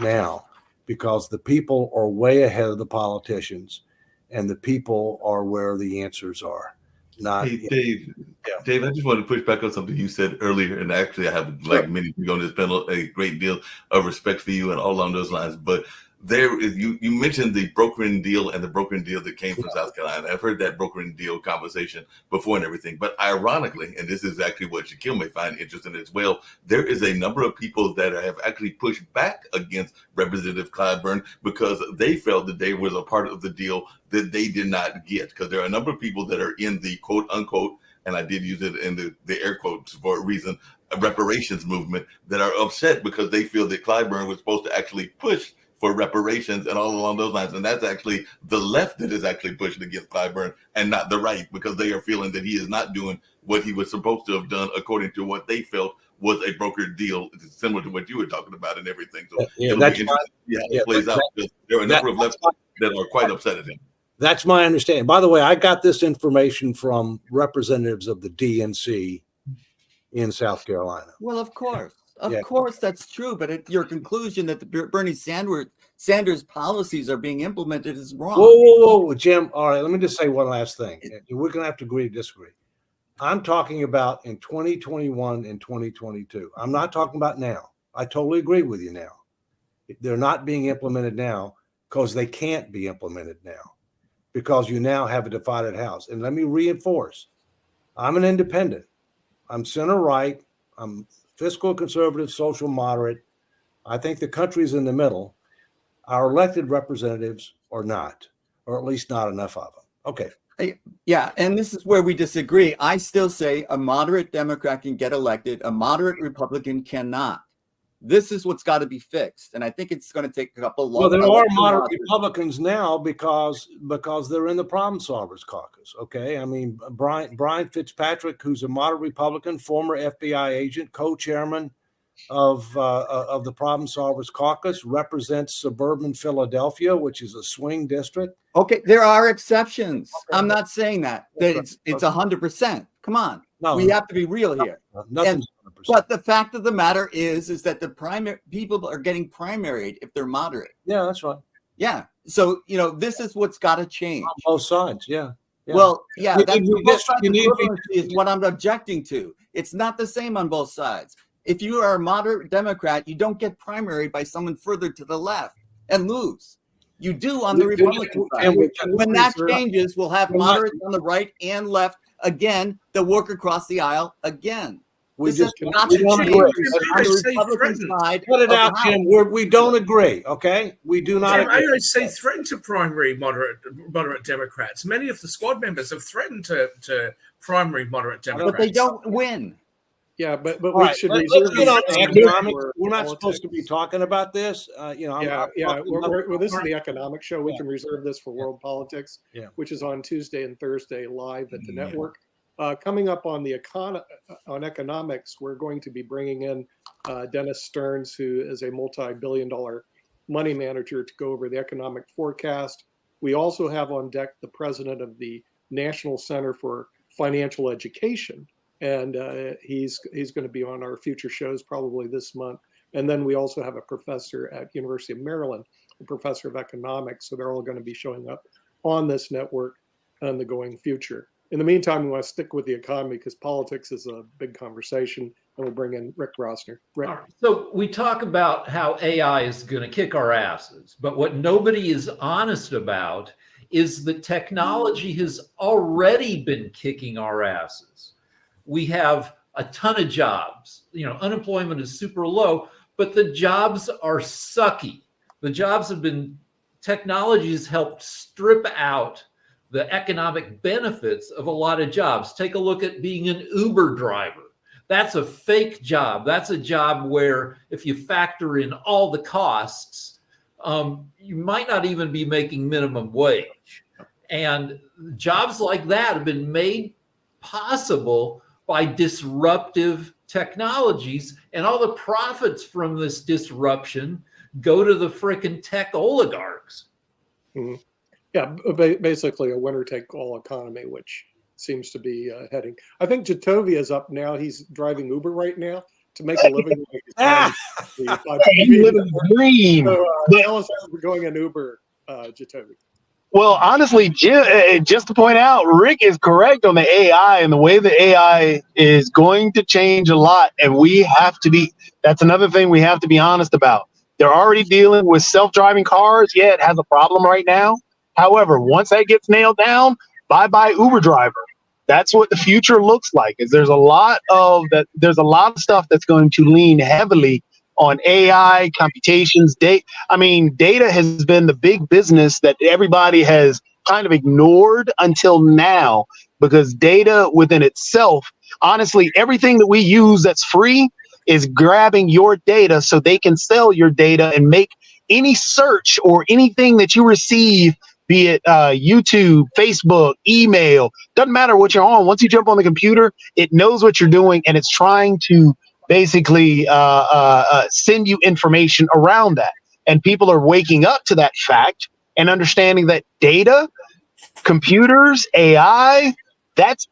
now, because the people are way ahead of the politicians, and the people are where the answers are. Not Hey, Dave. Yeah. Dave, I just want to push back on something you said earlier, and actually, I have, like many people on this panel, a great deal of respect for you and all along those lines. But there is, you mentioned the brokering deal and the brokering deal that came from South Carolina. I've heard that brokering deal conversation before and everything. But ironically, and this is actually what Shaquille may find interesting as well, there is a number of people that have actually pushed back against Representative Clyburn because they felt that they was a part of the deal that they did not get. Because there are a number of people that are in the quote unquote, and I did use it in the air quotes for a reason, a reparations movement, that are upset because they feel that Clyburn was supposed to actually push for reparations and all along those lines. And that's actually the left that is actually pushing against Clyburn and not the right, because they are feeling that he is not doing what he was supposed to have done according to what they felt was a brokered deal, similar to what you were talking about and everything. So Yeah, it'll that's be interesting to see how it plays out, because there are a number of left that are quite upset at him. That's my understanding. By the way, I got this information from representatives of the DNC in South Carolina. Well, of course. Of Yeah. course, that's true. But your conclusion that the Bernie Sanders policies are being implemented is wrong. Whoa, Jim. All right, let me just say one last thing. We're going to have to agree to disagree. I'm talking about in 2021 and 2022. I'm not talking about now. I totally agree with you now. They're not being implemented now because they can't be implemented now, because you now have a divided House. And let me reinforce, I'm an independent. I'm center right. I'm fiscal conservative, social moderate. I think the country's in the middle. Our elected representatives are not, or at least not enough of them. Okay. Yeah, and this is where we disagree. I still say a moderate Democrat can get elected, a moderate Republican cannot. This is what's got to be fixed, and I think it's going to take a couple. Well, there are moderate Republicans now because they're in the Problem Solvers Caucus. Okay, I mean Brian Fitzpatrick, who's a moderate Republican, former FBI agent, co-chairman of the Problem Solvers Caucus, represents suburban Philadelphia, which is a swing district. Okay, there are exceptions. Okay. I'm not saying that Okay. it's 100%. Come on, No, we have to be real here. Nothing's 100%. But the fact of the matter is that the primary people are getting primaried if they're moderate. Yeah, that's right. Yeah. So, this is what's got to change. On both sides. Yeah. Well, yeah, You that's need both this- sides you need- equivalency is what I'm objecting to. It's not the same on both sides. If you are a moderate Democrat, you don't get primaried by someone further to the left and lose. You do on the Republican side. When that changes, we'll have moderates on the right and left again that work across the aisle again. We This just has got we to don't change agree. on the Republican side. Put it of out, the House. Jim. We don't agree. Okay, we do not Jim, agree. AOC threatened to primary moderate Democrats. Many of the squad members have threatened to primary moderate Democrats. But they don't win. Yeah, but All we right, should let's reserve get on these the comments economics. for We're not supposed to be politics. talking about this. Yeah. Well, this is the economic show. We Yeah. can reserve this for Yeah. world politics, Yeah. which is on Tuesday and Thursday live at the Yeah. network. Coming up on the on economics, we're going to be bringing in Dennis Stearns, who is a multi-billion-dollar money manager, to go over the economic forecast. We also have on deck the president of the National Center for Financial Education, and he's going to be on our future shows probably this month. And then we also have a professor at University of Maryland, a professor of economics. So they're all going to be showing up on this network in the going future. In the meantime, we want to stick with the economy because politics is a big conversation, and we'll bring in Rick Rossner. Rick. All right. So we talk about how AI is going to kick our asses, but what nobody is honest about is that technology has already been kicking our asses. We have a ton of jobs. Unemployment is super low, but the jobs are sucky. The jobs technology has helped strip out the economic benefits of a lot of jobs. Take a look at being an Uber driver. That's a fake job. That's a job where if you factor in all the costs, you might not even be making minimum wage. And jobs like that have been made possible by disruptive technologies, and all the profits from this disruption go to the frickin' tech oligarchs. Mm-hmm. Yeah, basically a winner-take-all economy, which seems to be heading. I think Jatovia is up now. He's driving Uber right now to make a living. You live in the dream. So, tell us how we're going in Uber, Jatovia. Well, honestly, Jim, just to point out, Rick is correct on the AI and the way the AI is going to change a lot. And that's another thing we have to be honest about. They're already dealing with self-driving cars. Yeah, it has a problem right now. However, once that gets nailed down, bye-bye Uber driver. That's what the future looks like. There's a lot of stuff that's going to lean heavily on AI, computations, data. Data has been the big business that everybody has kind of ignored until now, because data within itself, honestly, everything that we use that's free is grabbing your data so they can sell your data and make any search or anything that you receive, be it YouTube, Facebook, email, doesn't matter what you're on. Once you jump on the computer, it knows what you're doing, and it's trying to basically send you information around that. And people are waking up to that fact and understanding that data, computers, AI, that's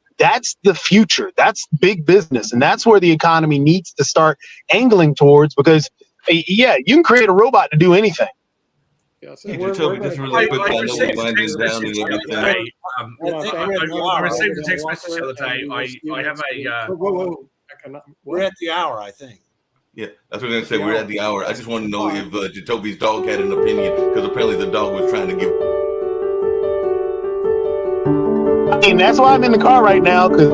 the future. That's big business. And that's where the economy needs to start angling towards, because, yeah, you can create a robot to do anything. Yeah, so Hey, we're Jatovia, just really quick, I know received we're a winding text down message and the other everything. day. I received a text message the other day. I have a. We're at the hour, I think. Yeah, that's what I'm going to say. We're at the hour. I just want to know if Jatovia's dog had an opinion, because apparently the dog was trying to give. That's why I'm in the car right now, because